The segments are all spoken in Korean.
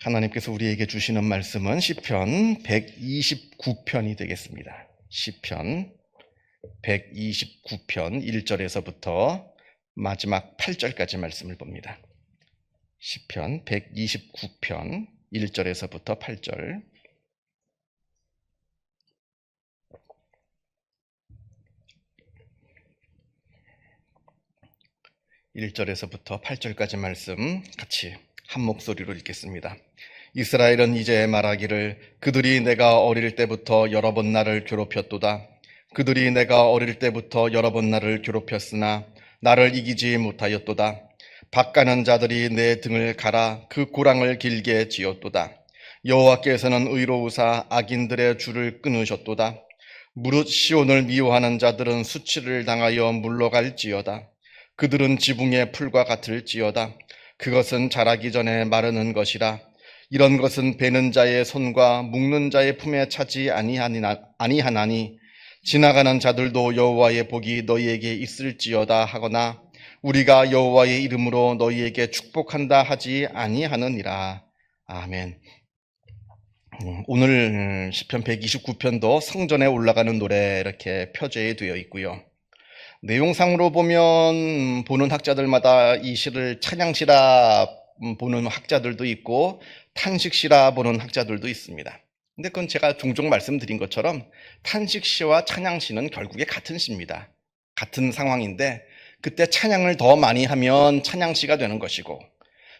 하나님께서 우리에게 주시는 말씀은 시편 129편이 되겠습니다. 시편 129편 1절에서부터 마지막 8절까지 말씀을 봅니다. 시편 129편 1절에서부터 8절. (1절에서부터) (8절까지) 말씀 같이 한 목소리로 읽겠습니다. 이스라엘은 이제 말하기를 그들이 내가 어릴 때부터 여러 번 나를 괴롭혔도다. 그들이 내가 어릴 때부터 여러 번 나를 괴롭혔으나 나를 이기지 못하였도다. 밭가는 자들이 내 등을 갈아 그 고랑을 길게 지었도다. 여호와께서는 의로우사 악인들의 줄을 끊으셨도다. 무릇 시온을 미워하는 자들은 수치를 당하여 물러갈지어다. 그들은 지붕의 풀과 같을지어다. 그것은 자라기 전에 마르는 것이라. 이런 것은 베는 자의 손과 묶는 자의 품에 차지 아니하나니 지나가는 자들도 여호와의 복이 너희에게 있을지어다 하거나 우리가 여호와의 이름으로 너희에게 축복한다 하지 아니하느니라. 아멘. 오늘 시편 129편도 성전에 올라가는 노래 이렇게 표제에 되어 있고요. 내용상으로 보면 보는 학자들마다 이 시를 찬양시라 보는 학자들도 있고 탄식시라 보는 학자들도 있습니다. 근데 그건 제가 종종 말씀드린 것처럼 탄식시와 찬양시는 결국에 같은 시입니다. 같은 상황인데 그때 찬양을 더 많이 하면 찬양시가 되는 것이고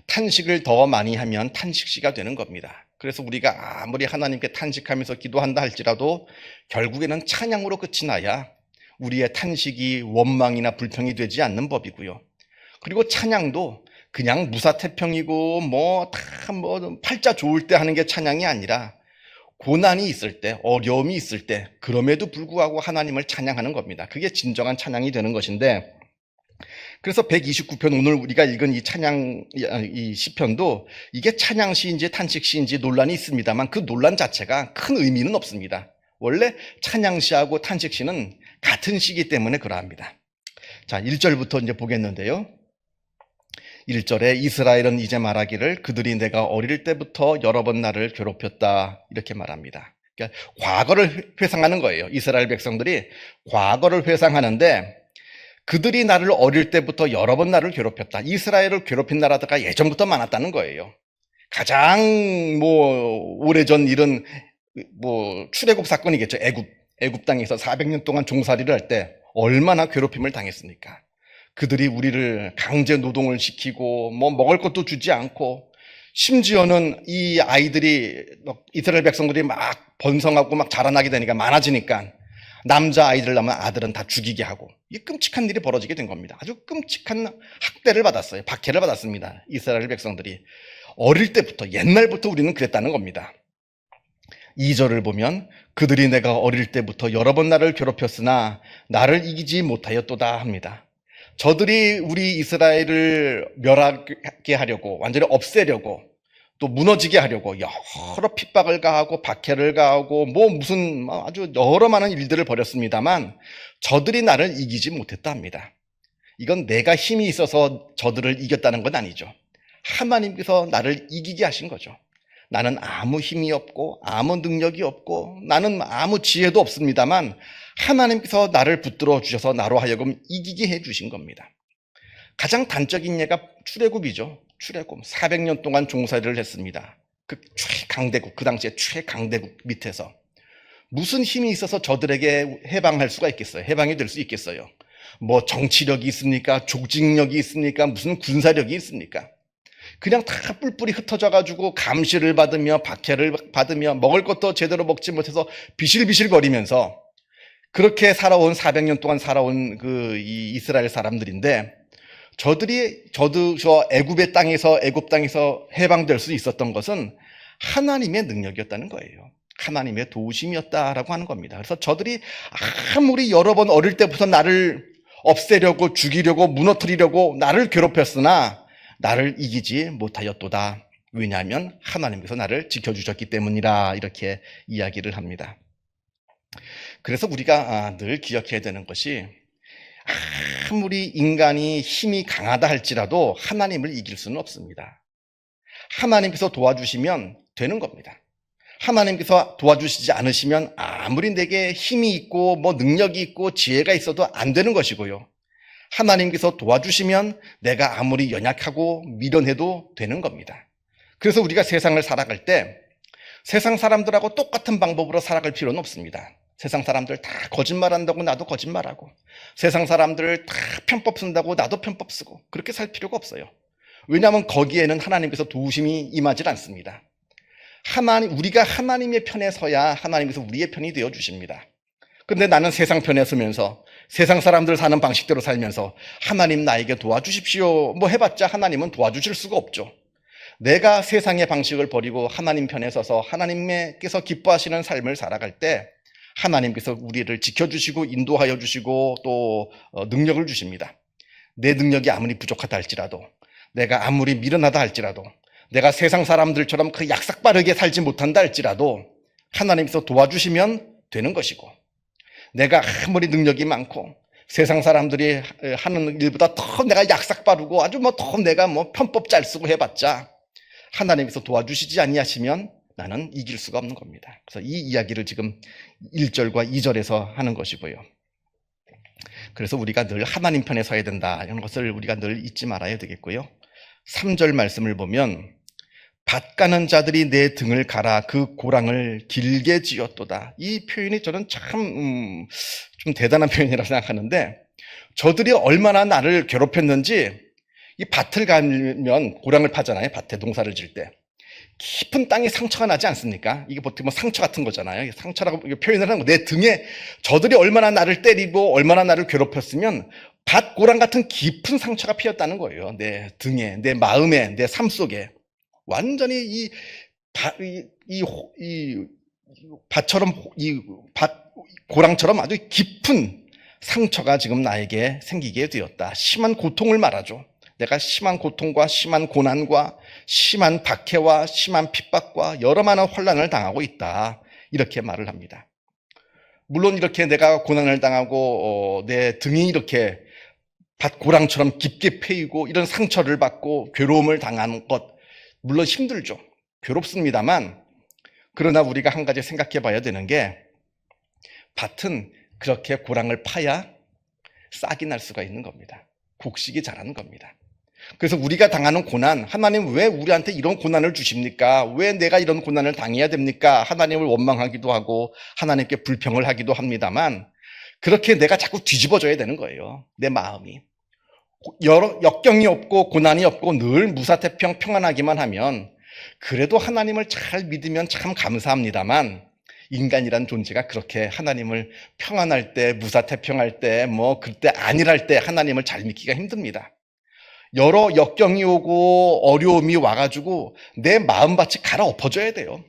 탄식을 더 많이 하면 탄식시가 되는 겁니다. 그래서 우리가 아무리 하나님께 탄식하면서 기도한다 할지라도 결국에는 찬양으로 끝이 나야 우리의 탄식이 원망이나 불평이 되지 않는 법이고요. 그리고 찬양도 그냥 무사태평이고 팔자 좋을 때 하는 게 찬양이 아니라 고난이 있을 때, 어려움이 있을 때 그럼에도 불구하고 하나님을 찬양하는 겁니다. 그게 진정한 찬양이 되는 것인데, 그래서 129편 오늘 우리가 읽은 이 시편도 이게 찬양시인지 탄식시인지 논란이 있습니다만 그 논란 자체가 큰 의미는 없습니다. 원래 찬양시하고 탄식시는 같은 시기 때문에 그러합니다. 자, 1절부터 이제 보겠는데요. 1절에 이스라엘은 이제 말하기를 그들이 내가 어릴 때부터 여러 번 나를 괴롭혔다 이렇게 말합니다. 그러니까 과거를 회상하는 거예요. 이스라엘 백성들이 과거를 회상하는데 그들이 나를 어릴 때부터 여러 번 나를 괴롭혔다. 이스라엘을 괴롭힌 나라가 예전부터 많았다는 거예요. 가장 오래전 일은 출애굽 사건이겠죠. 애굽 땅에서 400년 동안 종살이를 할 때 얼마나 괴롭힘을 당했습니까? 그들이 우리를 강제 노동을 시키고 먹을 것도 주지 않고 심지어는 이 아이들이 이스라엘 백성들이 막 번성하고 막 자라나게 되니까 많아지니까 남자 아이들 낳으면 아들은 다 죽이게 하고 이 끔찍한 일이 벌어지게 된 겁니다. 아주 끔찍한 학대를 받았어요. 박해를 받았습니다. 이스라엘 백성들이 어릴 때부터 옛날부터 우리는 그랬다는 겁니다. 2절을 보면 그들이 내가 어릴 때부터 여러 번 나를 괴롭혔으나 나를 이기지 못하였도다 합니다. 저들이 우리 이스라엘을 멸하게 하려고 완전히 없애려고 또 무너지게 하려고 여러 핍박을 가하고 박해를 가하고 무슨 아주 여러 많은 일들을 벌였습니다만 저들이 나를 이기지 못했다 합니다. 이건 내가 힘이 있어서 저들을 이겼다는 건 아니죠. 하나님께서 나를 이기게 하신 거죠. 나는 아무 힘이 없고 아무 능력이 없고 나는 아무 지혜도 없습니다만 하나님께서 나를 붙들어 주셔서 나로 하여금 이기게 해주신 겁니다. 가장 단적인 예가 출애굽이죠. 출애굽 400년 동안 종살이를 했습니다. 그 최강대국, 그 당시에 최강대국 밑에서 무슨 힘이 있어서 저들에게 해방할 수가 있겠어요? 해방이 될 수 있겠어요? 정치력이 있습니까? 조직력이 있습니까? 무슨 군사력이 있습니까? 그냥 다 뿔뿔이 흩어져가지고 감시를 받으며 박해를 받으며 먹을 것도 제대로 먹지 못해서 비실비실거리면서 그렇게 살아온 400년 동안 살아온 이 이스라엘 사람들인데 저 애굽 땅에서 해방될 수 있었던 것은 하나님의 능력이었다는 거예요. 하나님의 도우심이었다라고 하는 겁니다. 그래서 저들이 아무리 여러 번 어릴 때부터 나를 없애려고 죽이려고 무너뜨리려고 나를 괴롭혔으나 나를 이기지 못하였도다. 왜냐하면 하나님께서 나를 지켜주셨기 때문이라 이렇게 이야기를 합니다. 그래서 우리가 늘 기억해야 되는 것이 아무리 인간이 힘이 강하다 할지라도 하나님을 이길 수는 없습니다. 하나님께서 도와주시면 되는 겁니다. 하나님께서 도와주시지 않으시면 아무리 내게 힘이 있고 뭐 능력이 있고 지혜가 있어도 안 되는 것이고요. 하나님께서 도와주시면 내가 아무리 연약하고 미련해도 되는 겁니다. 그래서 우리가 세상을 살아갈 때 세상 사람들하고 똑같은 방법으로 살아갈 필요는 없습니다. 세상 사람들 다 거짓말한다고 나도 거짓말하고, 세상 사람들 다 편법 쓴다고 나도 편법 쓰고, 그렇게 살 필요가 없어요. 왜냐하면 거기에는 하나님께서 도우심이 임하지 않습니다. 우리가 하나님의 편에 서야 하나님께서 우리의 편이 되어 주십니다. 근데 나는 세상 편에 서면서 세상 사람들 사는 방식대로 살면서 하나님 나에게 도와주십시오 뭐 해봤자 하나님은 도와주실 수가 없죠. 내가 세상의 방식을 버리고 하나님 편에 서서 하나님께서 기뻐하시는 삶을 살아갈 때 하나님께서 우리를 지켜주시고 인도하여 주시고 또 능력을 주십니다. 내 능력이 아무리 부족하다 할지라도, 내가 아무리 미련하다 할지라도, 내가 세상 사람들처럼 그 약삭빠르게 살지 못한다 할지라도 하나님께서 도와주시면 되는 것이고, 내가 아무리 능력이 많고 세상 사람들이 하는 일보다 더 내가 약삭빠르고 아주 더 내가 편법 잘 쓰고 해봤자 하나님께서 도와주시지 아니하시면 나는 이길 수가 없는 겁니다. 그래서 이 이야기를 지금 1절과 2절에서 하는 것이고요. 그래서 우리가 늘 하나님 편에 서야 된다, 이런 것을 우리가 늘 잊지 말아야 되겠고요. 3절 말씀을 보면 밭 가는 자들이 내 등을 갈아 그 고랑을 길게 지었도다. 이 표현이 저는 참 좀 대단한 표현이라고 생각하는데, 저들이 얼마나 나를 괴롭혔는지, 이 밭을 가면 고랑을 파잖아요. 밭에 농사를 질 때 깊은 땅에 상처가 나지 않습니까? 이게 보통 상처 같은 거잖아요. 상처라고 표현을 하는 거. 내 등에 저들이 얼마나 나를 때리고 얼마나 나를 괴롭혔으면 밭 고랑 같은 깊은 상처가 피었다는 거예요. 내 등에, 내 마음에, 내 삶 속에 완전히 밭처럼, 밭 고랑처럼 아주 깊은 상처가 지금 나에게 생기게 되었다. 심한 고통을 말하죠. 내가 심한 고통과 심한 고난과 심한 박해와 심한 핍박과 여러 많은 환난을 당하고 있다, 이렇게 말을 합니다. 물론 이렇게 내가 고난을 당하고 내 등이 이렇게 밭고랑처럼 깊게 패이고 이런 상처를 받고 괴로움을 당하는 것, 물론 힘들죠. 괴롭습니다만, 그러나 우리가 한 가지 생각해 봐야 되는 게, 밭은 그렇게 고랑을 파야 싹이 날 수가 있는 겁니다. 곡식이 자라는 겁니다. 그래서 우리가 당하는 고난, 하나님 왜 우리한테 이런 고난을 주십니까? 왜 내가 이런 고난을 당해야 됩니까? 하나님을 원망하기도 하고 하나님께 불평을 하기도 합니다만, 그렇게 내가 자꾸 뒤집어져야 되는 거예요. 내 마음이 역경이 없고 고난이 없고 늘 무사태평 평안하기만 하면 그래도 하나님을 잘 믿으면 참 감사합니다만, 인간이란 존재가 그렇게 하나님을 평안할 때, 무사태평할 때, 그때 안일할 때 하나님을 잘 믿기가 힘듭니다. 여러 역경이 오고 어려움이 와가지고 내 마음밭이 갈아엎어져야 돼요.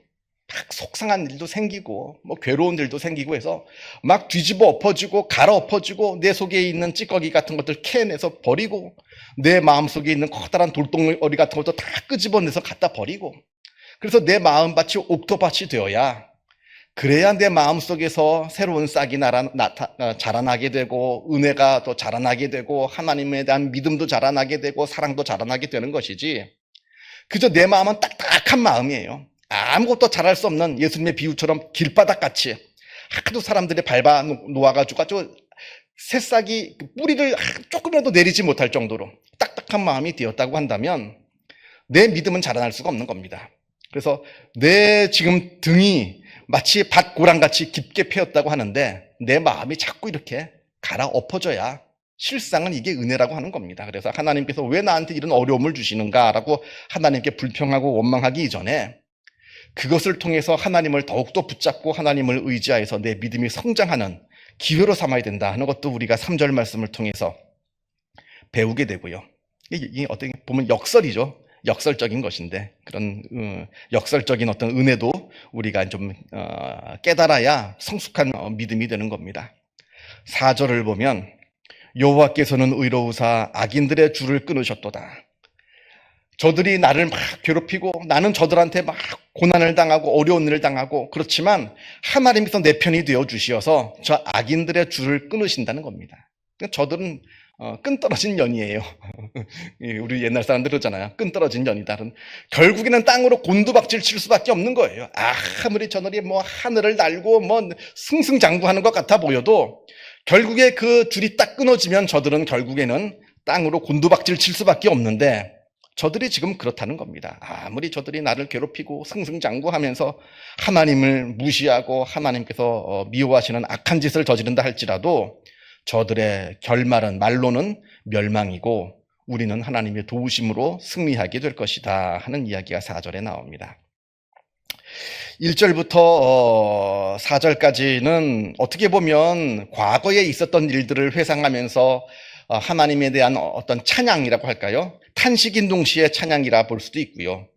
막 속상한 일도 생기고 괴로운 일도 생기고 해서 막 뒤집어 엎어지고 갈아엎어지고 내 속에 있는 찌꺼기 같은 것들 캐내서 버리고, 내 마음속에 있는 커다란 돌덩어리 같은 것도 다 끄집어내서 갖다 버리고, 그래서 내 마음밭이 옥토밭이 되어야, 그래야 내 마음속에서 새로운 싹이 자라나게 되고 은혜가 더 자라나게 되고 하나님에 대한 믿음도 자라나게 되고 사랑도 자라나게 되는 것이지, 그저 내 마음은 딱딱한 마음이에요. 아무것도 잘할 수 없는 예수님의 비유처럼 길바닥같이 하도 사람들이 밟아 놓아가지고 아주 새싹이 뿌리를 조금이라도 내리지 못할 정도로 딱딱한 마음이 되었다고 한다면 내 믿음은 자라날 수가 없는 겁니다. 그래서 내 지금 등이 마치 밭고랑같이 깊게 패였다고 하는데 내 마음이 자꾸 이렇게 갈아엎어져야 실상은 이게 은혜라고 하는 겁니다. 그래서 하나님께서 왜 나한테 이런 어려움을 주시는가라고 하나님께 불평하고 원망하기 이전에 그것을 통해서 하나님을 더욱더 붙잡고 하나님을 의지하여서 내 믿음이 성장하는 기회로 삼아야 된다 하는 것도 우리가 3절 말씀을 통해서 배우게 되고요. 이게 어떻게 보면 역설이죠. 역설적인 것인데, 그런 역설적인 어떤 은혜도 우리가 좀 깨달아야 성숙한 믿음이 되는 겁니다. 4절을 보면 여호와께서는 의로우사 악인들의 줄을 끊으셨도다. 저들이 나를 막 괴롭히고 나는 저들한테 막 고난을 당하고 어려운 일을 당하고, 그렇지만 하나님께서 내 편이 되어 주시어서 저 악인들의 줄을 끊으신다는 겁니다. 저들은 끈 떨어진 연이에요. 우리 옛날 사람들 그러잖아요. 끈 떨어진 연이다. 결국에는 땅으로 곤두박질 칠 수밖에 없는 거예요. 아무리 저들이 뭐 하늘을 날고 뭐 승승장구하는 것 같아 보여도 결국에 그 줄이 딱 끊어지면 저들은 결국에는 땅으로 곤두박질 칠 수밖에 없는데 저들이 지금 그렇다는 겁니다. 아무리 저들이 나를 괴롭히고 승승장구하면서 하나님을 무시하고 하나님께서 미워하시는 악한 짓을 저지른다 할지라도 저들의 결말은 말로는 멸망이고 우리는 하나님의 도우심으로 승리하게 될 것이다 하는 이야기가 4절에 나옵니다. 1절부터 4절까지는 어떻게 보면 과거에 있었던 일들을 회상하면서 하나님에 대한 어떤 찬양이라고 할까요? 탄식인 동시에 찬양이라 볼 수도 있고요.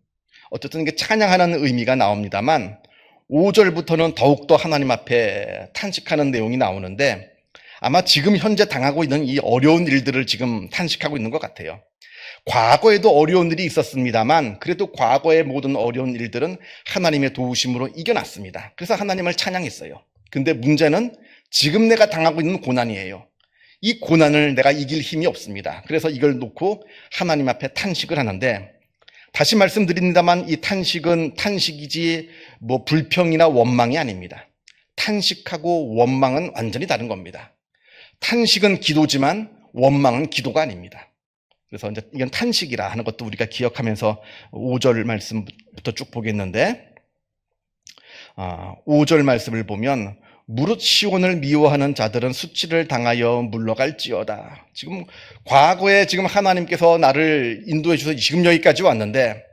어쨌든 이게 찬양하는 의미가 나옵니다만 5절부터는 더욱더 하나님 앞에 탄식하는 내용이 나오는데 아마 지금 현재 당하고 있는 이 어려운 일들을 지금 탄식하고 있는 것 같아요. 과거에도 어려운 일이 있었습니다만 그래도 과거의 모든 어려운 일들은 하나님의 도우심으로 이겨났습니다. 그래서 하나님을 찬양했어요. 근데 문제는 지금 내가 당하고 있는 고난이에요. 이 고난을 내가 이길 힘이 없습니다. 그래서 이걸 놓고 하나님 앞에 탄식을 하는데 다시 말씀드립니다만 이 탄식은 탄식이지 뭐 불평이나 원망이 아닙니다. 탄식하고 원망은 완전히 다른 겁니다. 탄식은 기도지만 원망은 기도가 아닙니다. 그래서 이제 이건 탄식이라 하는 것도 우리가 기억하면서 5절 말씀부터 쭉 보겠는데 5절 말씀을 보면 무릇 시온을 미워하는 자들은 수치를 당하여 물러갈지어다. 지금 과거에 지금 하나님께서 나를 인도해 주셔서 지금 여기까지 왔는데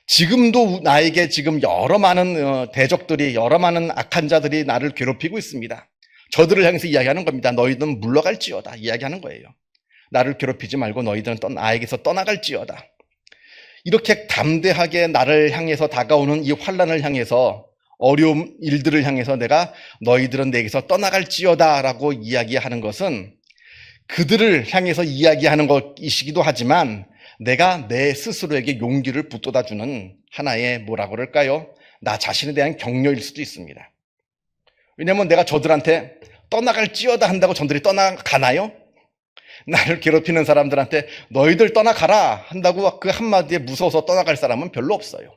지금도 나에게 지금 여러 많은 대적들이 여러 많은 악한 자들이 나를 괴롭히고 있습니다. 저들을 향해서 이야기하는 겁니다. 너희들은 물러갈지어다 이야기하는 거예요. 나를 괴롭히지 말고 너희들은 나에게서 떠나갈지어다. 이렇게 담대하게 나를 향해서 다가오는 이 환난을 향해서 어려운 일들을 향해서 내가 너희들은 내게서 떠나갈지어다 라고 이야기하는 것은 그들을 향해서 이야기하는 것이기도 하지만 내가 내 스스로에게 용기를 북돋아주는 하나의 뭐라고 그럴까요? 나 자신에 대한 격려일 수도 있습니다. 왜냐하면 내가 저들한테 떠나갈지어다 한다고 저들이 떠나가나요? 나를 괴롭히는 사람들한테 너희들 떠나가라 한다고 그 한마디에 무서워서 떠나갈 사람은 별로 없어요.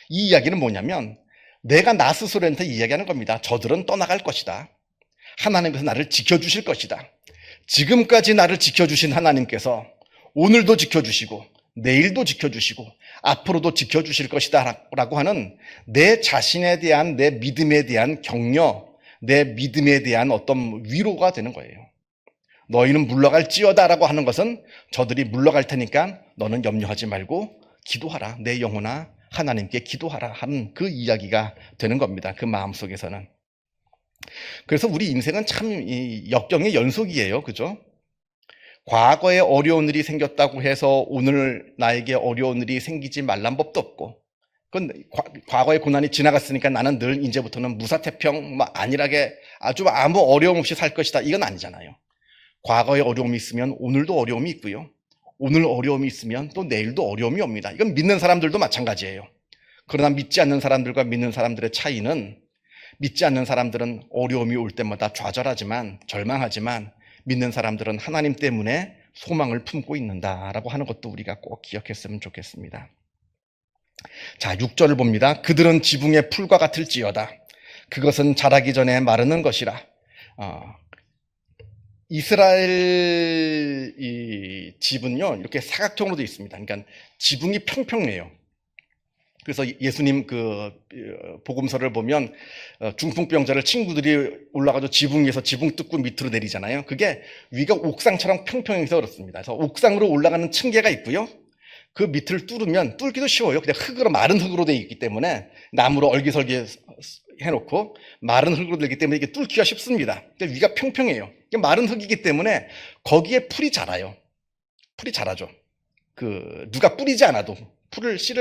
이 이야기는 뭐냐면 내가 나 스스로한테 이야기하는 겁니다. 저들은 떠나갈 것이다. 하나님께서 나를 지켜주실 것이다. 지금까지 나를 지켜주신 하나님께서 오늘도 지켜주시고 내일도 지켜주시고 앞으로도 지켜주실 것이다 라고 하는 내 자신에 대한 내 믿음에 대한 격려, 내 믿음에 대한 어떤 위로가 되는 거예요. 너희는 물러갈지어다 라고 하는 것은 저들이 물러갈 테니까 너는 염려하지 말고 기도하라. 내 영혼아 하나님께 기도하라 하는 그 이야기가 되는 겁니다. 그 마음속에서는. 그래서 우리 인생은 참 역경의 연속이에요. 그죠? 과거에 어려운 일이 생겼다고 해서 오늘 나에게 어려운 일이 생기지 말란 법도 없고 그건 과거의 고난이 지나갔으니까 나는 늘 이제부터는 무사태평 안일하게 아주 아무 어려움 없이 살 것이다. 이건 아니잖아요. 과거에 어려움이 있으면 오늘도 어려움이 있고요. 오늘 어려움이 있으면 또 내일도 어려움이 옵니다. 이건 믿는 사람들도 마찬가지예요. 그러나 믿지 않는 사람들과 믿는 사람들의 차이는 믿지 않는 사람들은 어려움이 올 때마다 좌절하지만 절망하지만 믿는 사람들은 하나님 때문에 소망을 품고 있는다라고 하는 것도 우리가 꼭 기억했으면 좋겠습니다. 자, 6절을 봅니다. 그들은 지붕의 풀과 같을지어다. 그것은 자라기 전에 마르는 것이라. 이스라엘 이 집은요 이렇게 사각형으로 되어 있습니다. 그러니까 지붕이 평평해요. 그래서 예수님 그 복음서를 보면 중풍병자를 친구들이 올라가서 지붕 위에서 지붕 뜯고 밑으로 내리잖아요. 그게 위가 옥상처럼 평평해서 그렇습니다. 그래서 옥상으로 올라가는 층계가 있고요. 그 밑을 뚫으면 뚫기도 쉬워요. 그냥 흙으로 마른 흙으로 되어 있기 때문에 나무로 얼기설기 해놓고 마른 흙으로 되기 때문에 이게 뚫기가 쉽습니다. 근데 위가 평평해요. 이게 마른 흙이기 때문에 거기에 풀이 자라요. 풀이 자라죠. 누가 뿌리지 않아도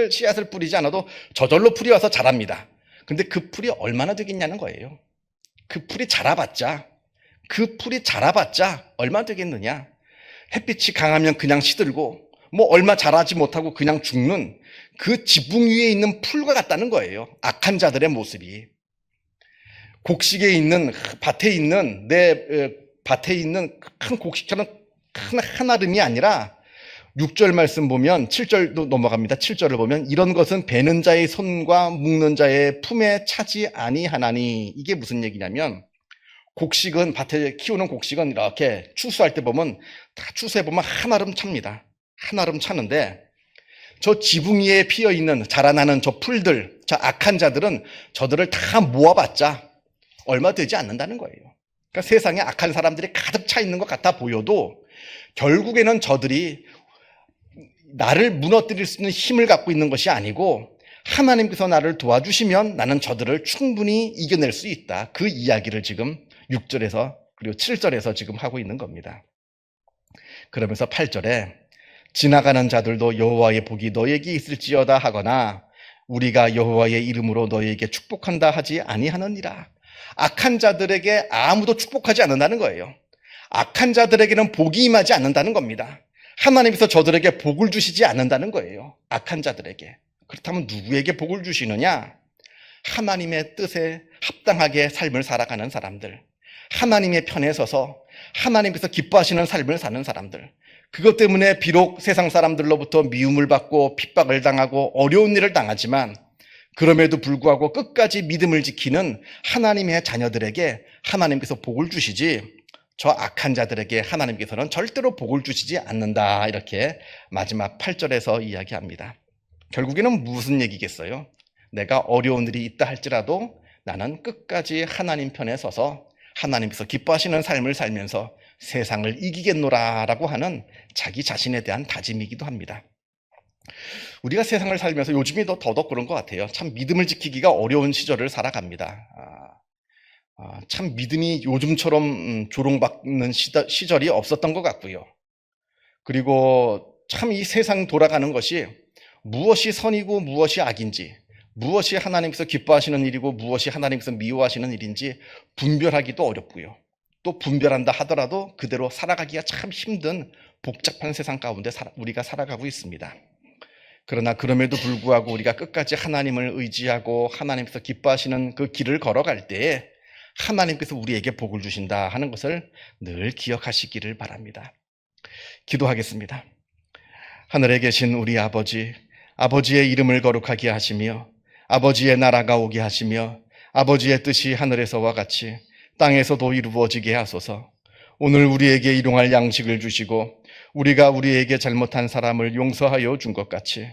씨앗을 뿌리지 않아도 저절로 풀이 와서 자랍니다. 근데 그 풀이 얼마나 되겠냐는 거예요. 그 풀이 자라봤자 얼마 되겠느냐. 햇빛이 강하면 그냥 시들고 뭐 얼마 자라지 못하고 그냥 죽는 그 지붕 위에 있는 풀과 같다는 거예요. 악한 자들의 모습이. 곡식에 있는 밭에 있는 큰 곡식처럼 한아름이 아니라 6절 말씀 보면 7절도 넘어갑니다. 7절을 보면 이런 것은 베는 자의 손과 묶는 자의 품에 차지 아니하나니, 이게 무슨 얘기냐면 곡식은, 밭에 키우는 곡식은 이렇게 추수할 때 보면 다 추수해 보면 한아름 찹니다. 한아름 차는데 저 지붕 위에 피어 있는 자라나는 저 풀들, 저 악한 자들은 저들을 다 모아봤자 얼마 되지 않는다는 거예요. 그러니까 세상에 악한 사람들이 가득 차 있는 것 같아 보여도 결국에는 저들이 나를 무너뜨릴 수 있는 힘을 갖고 있는 것이 아니고 하나님께서 나를 도와주시면 나는 저들을 충분히 이겨낼 수 있다. 그 이야기를 지금 6절에서 그리고 7절에서 지금 하고 있는 겁니다. 그러면서 8절에 지나가는 자들도 여호와의 복이 너에게 있을지어다 하거나 우리가 여호와의 이름으로 너에게 축복한다 하지 아니하느니라. 악한 자들에게 아무도 축복하지 않는다는 거예요. 악한 자들에게는 복이 임하지 않는다는 겁니다. 하나님께서 저들에게 복을 주시지 않는다는 거예요. 악한 자들에게. 그렇다면 누구에게 복을 주시느냐? 하나님의 뜻에 합당하게 삶을 살아가는 사람들, 하나님의 편에 서서 하나님께서 기뻐하시는 삶을 사는 사람들, 그것 때문에 비록 세상 사람들로부터 미움을 받고 핍박을 당하고 어려운 일을 당하지만 그럼에도 불구하고 끝까지 믿음을 지키는 하나님의 자녀들에게 하나님께서 복을 주시지, 저 악한 자들에게 하나님께서는 절대로 복을 주시지 않는다. 이렇게 마지막 8절에서 이야기합니다. 결국에는 무슨 얘기겠어요? 내가 어려운 일이 있다 할지라도 나는 끝까지 하나님 편에 서서 하나님께서 기뻐하시는 삶을 살면서 세상을 이기겠노라라고 하는 자기 자신에 대한 다짐이기도 합니다. 우리가 세상을 살면서 요즘이 더더욱 그런 것 같아요. 참 믿음을 지키기가 어려운 시절을 살아갑니다. 참 믿음이 요즘처럼 조롱받는 시절이 없었던 것 같고요. 그리고 참 이 세상 돌아가는 것이 무엇이 선이고 무엇이 악인지, 무엇이 하나님께서 기뻐하시는 일이고 무엇이 하나님께서 미워하시는 일인지 분별하기도 어렵고요. 또 분별한다 하더라도 그대로 살아가기가 참 힘든 복잡한 세상 가운데 우리가 살아가고 있습니다. 그러나 그럼에도 불구하고 우리가 끝까지 하나님을 의지하고 하나님께서 기뻐하시는 그 길을 걸어갈 때에 하나님께서 우리에게 복을 주신다 하는 것을 늘 기억하시기를 바랍니다. 기도하겠습니다. 하늘에 계신 우리 아버지, 아버지의 이름을 거룩하게 하시며 아버지의 나라가 오게 하시며 아버지의 뜻이 하늘에서와 같이 땅에서도 이루어지게 하소서. 오늘 우리에게 일용할 양식을 주시고 우리가 우리에게 잘못한 사람을 용서하여 준 것 같이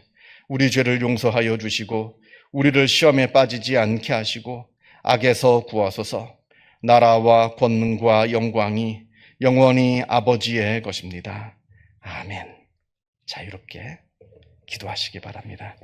우리 죄를 용서하여 주시고 우리를 시험에 빠지지 않게 하시고 악에서 구하소서. 나라와 권능과 영광이 영원히 아버지의 것입니다. 아멘. 자유롭게 기도하시기 바랍니다.